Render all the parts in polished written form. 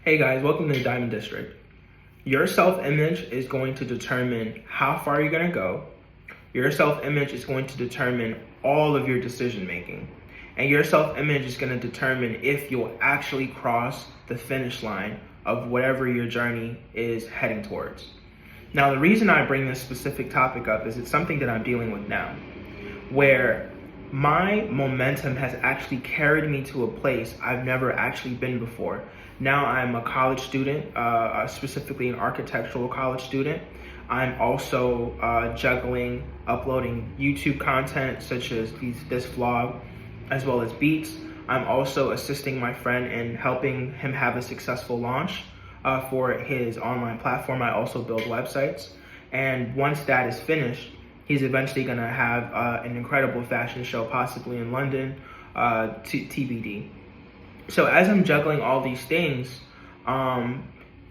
Hey guys, welcome to the Diamond District. Your self-image is going to determine how far you're going to go. Your self-image is going to determine all of your decision making. And your self-image is going to determine if you'll actually cross the finish line of whatever your journey is heading towards. Now, the reason I bring this specific topic up is it's something that I'm dealing with now, where my momentum has actually carried me to a place I've never actually been before. Now I'm a college student, specifically an architectural college student. I'm also juggling uploading YouTube content such as this vlog, as well as beats. I'm also assisting my friend in helping him have a successful launch for his online platform. I also build websites. And once that is finished, he's eventually going to have an incredible fashion show, possibly in London, TBD. So as I'm juggling all these things,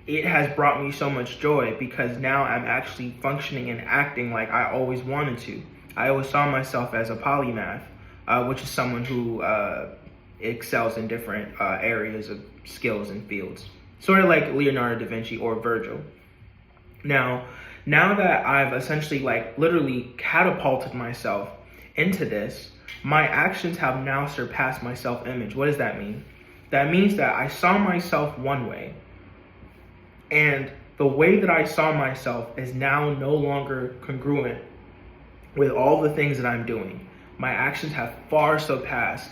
it has brought me so much joy because now I'm actually functioning and acting like I always wanted to. I always saw myself as a polymath, which is someone who excels in different areas of skills and fields. Sort of like Leonardo da Vinci or Virgil. Now that I've essentially literally catapulted myself into this, my actions have now surpassed my self-image. What does that mean? That means that I saw myself one way, and the way that I saw myself is now no longer congruent with all the things that I'm doing. My actions have far surpassed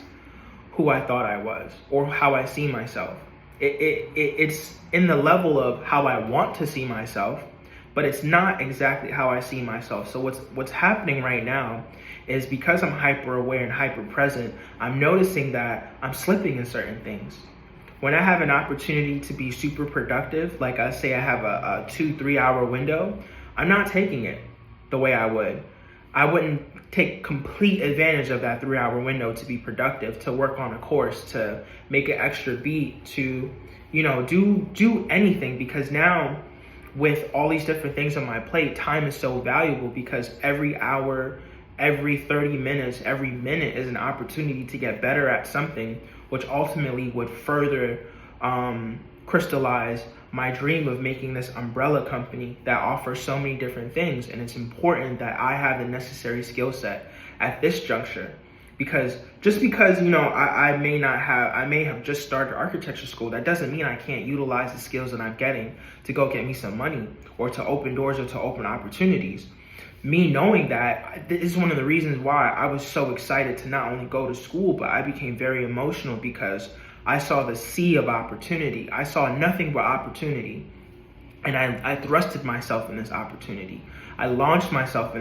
who I thought I was or how I see myself. It's in the level of how I want to see myself, but it's not exactly how I see myself. So what's happening right now is because I'm hyper aware and hyper present, I'm noticing that I'm slipping in certain things. When I have an opportunity to be super productive, like I say I have a 2-3 hour window, I'm not taking it the way I would. I wouldn't take complete advantage of that 3-hour window to be productive, to work on a course, to make an extra beat, to, do anything, because now with all these different things on my plate, time is so valuable because every hour, every 30 minutes, every minute is an opportunity to get better at something, which ultimately would further crystallize my dream of making this umbrella company that offers so many different things. And it's important that I have the necessary skill set at this juncture, because just because, I may have just started architecture school, that doesn't mean I can't utilize the skills that I'm getting to go get me some money or to open doors or to open opportunities. Me knowing that, this is one of the reasons why I was so excited to not only go to school, but I became very emotional because I saw the sea of opportunity. I saw nothing but opportunity, and I thrusted myself in this opportunity. I launched myself in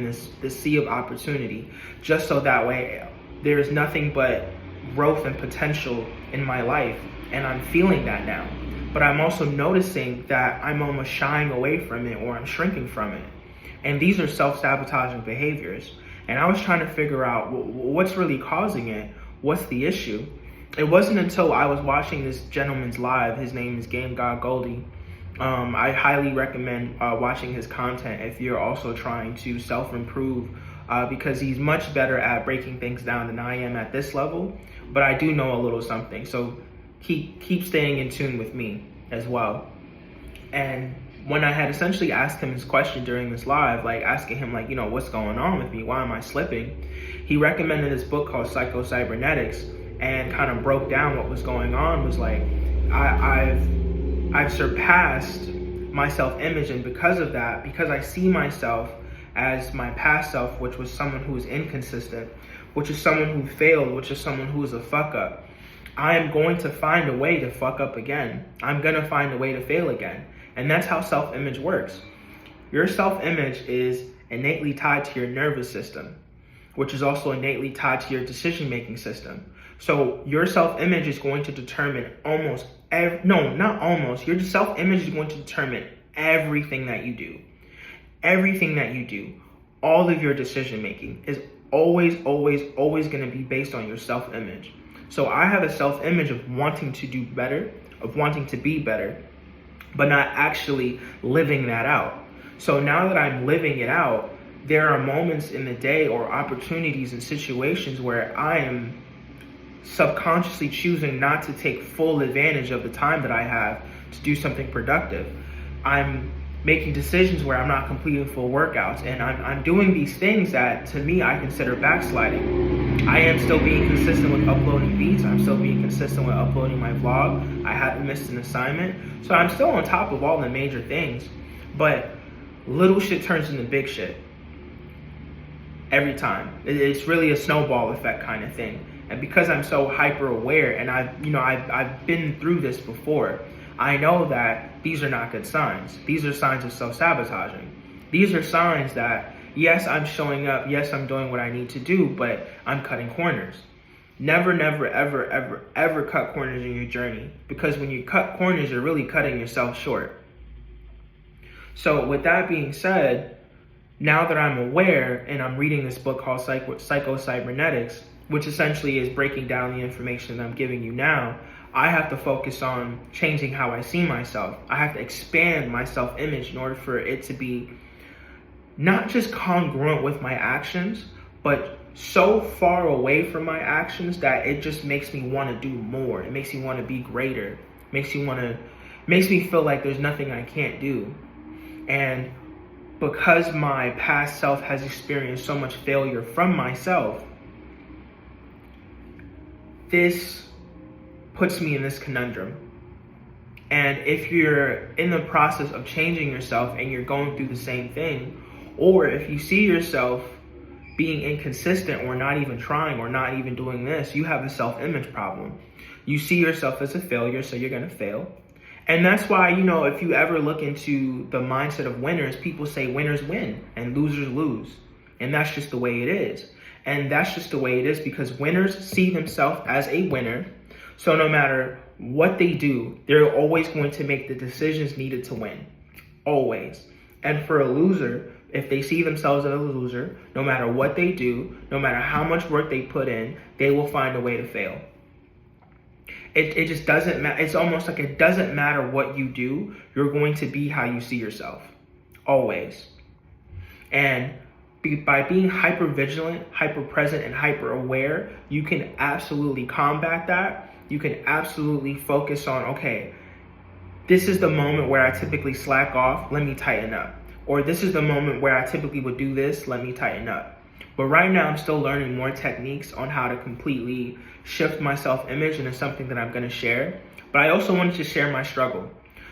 this sea of opportunity, just so that way there is nothing but growth and potential in my life, and I'm feeling that now. But I'm also noticing that I'm almost shying away from it, or I'm shrinking from it. And these are self-sabotaging behaviors. And I was trying to figure out what's really causing it. What's the issue? It wasn't until I was watching this gentleman's live. His name is Game God Goldie. I highly recommend watching his content if you're also trying to self-improve, because he's much better at breaking things down than I am at this level. But I do know a little something. So keep staying in tune with me as well. And when I had essentially asked him his question during this live, asking him what's going on with me? Why am I slipping? He recommended this book called Psycho-Cybernetics and kind of broke down what was going on. Was like, I've surpassed my self-image, and because of that, because I see myself as my past self, which was someone who was inconsistent, which is someone who failed, which is someone who is a fuck up, I am going to find a way to fuck up again. I'm going to find a way to fail again. And that's how self-image works. Your self-image is innately tied to your nervous system, which is also innately tied to your decision-making system. So your self-image is going to determine your self-image is going to determine everything that you do. Everything that you do, all of your decision-making is always going to be based on your self-image. So I have a self-image of wanting to do better, of wanting to be better, but not actually living that out. So now that I'm living it out, there are moments in the day or opportunities and situations where I am subconsciously choosing not to take full advantage of the time that I have to do something productive. I'm making decisions where I'm not completing full workouts, and I'm doing these things that, to me, I consider backsliding. I am still being consistent with uploading beats. I'm still being consistent with uploading my vlog. I haven't missed an assignment. So I'm still on top of all the major things, but little shit turns into big shit every time. It's really a snowball effect kind of thing. And because I'm so hyper aware, and I've been through this before, I know that these are not good signs. These are signs of self-sabotaging. These are signs that, yes, I'm showing up, yes, I'm doing what I need to do, but I'm cutting corners. Never, never, ever, ever, ever cut corners in your journey, because when you cut corners, you're really cutting yourself short. So with that being said, now that I'm aware, and I'm reading this book called Psycho-Cybernetics, which essentially is breaking down the information that I'm giving you now, I have to focus on changing how I see myself. I have to expand my self-image in order for it to be not just congruent with my actions, but so far away from my actions that it just makes me want to do more. It makes me want to be greater. Makes me feel like there's nothing I can't do. And because my past self has experienced so much failure from myself, this puts me in this conundrum. And if you're in the process of changing yourself and you're going through the same thing, or if you see yourself being inconsistent or not even trying or not even doing this, you have a self-image problem. You see yourself as a failure, so you're going to fail. And that's why, if you ever look into the mindset of winners, people say winners win and losers lose. And that's just the way it is. And that's just the way it is because winners see themselves as a winner. So no matter what they do, they're always going to make the decisions needed to win. Always. And for a loser, if they see themselves as a loser, no matter what they do, no matter how much work they put in, they will find a way to fail. It just doesn't matter. It's almost like it doesn't matter what you do, you're going to be how you see yourself. Always. And by being hyper vigilant, hyper present, and hyper aware, you can absolutely combat that. You can absolutely focus on, okay, this is the moment where I typically slack off, let me tighten up. Or this is the moment where I typically would do this, let me tighten up. But right now I'm still learning more techniques on how to completely shift my self-image, and it's something that I'm gonna share. But I also wanted to share my struggle.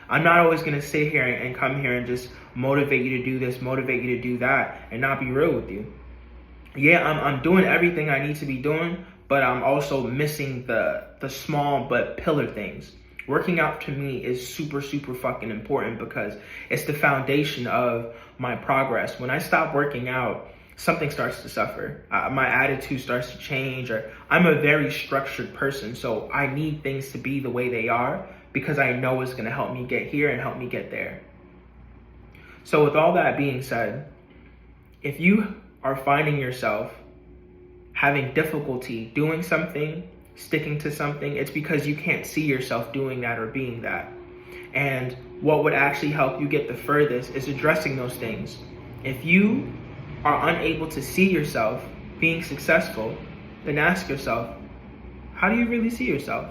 I'm not always gonna sit here and come here and just motivate you to do this, motivate you to do that, and not be real with you. Yeah, I'm doing everything I need to be doing, but I'm also missing the small but pillar things. Working out to me is super, super fucking important because it's the foundation of my progress. When I stop working out, something starts to suffer. My attitude starts to change, or I'm a very structured person, so I need things to be the way they are because I know it's gonna help me get here and help me get there. So with all that being said, if you are finding yourself having difficulty doing something, sticking to something, it's because you can't see yourself doing that or being that. And what would actually help you get the furthest is addressing those things. If you are unable to see yourself being successful, then ask yourself, how do you really see yourself?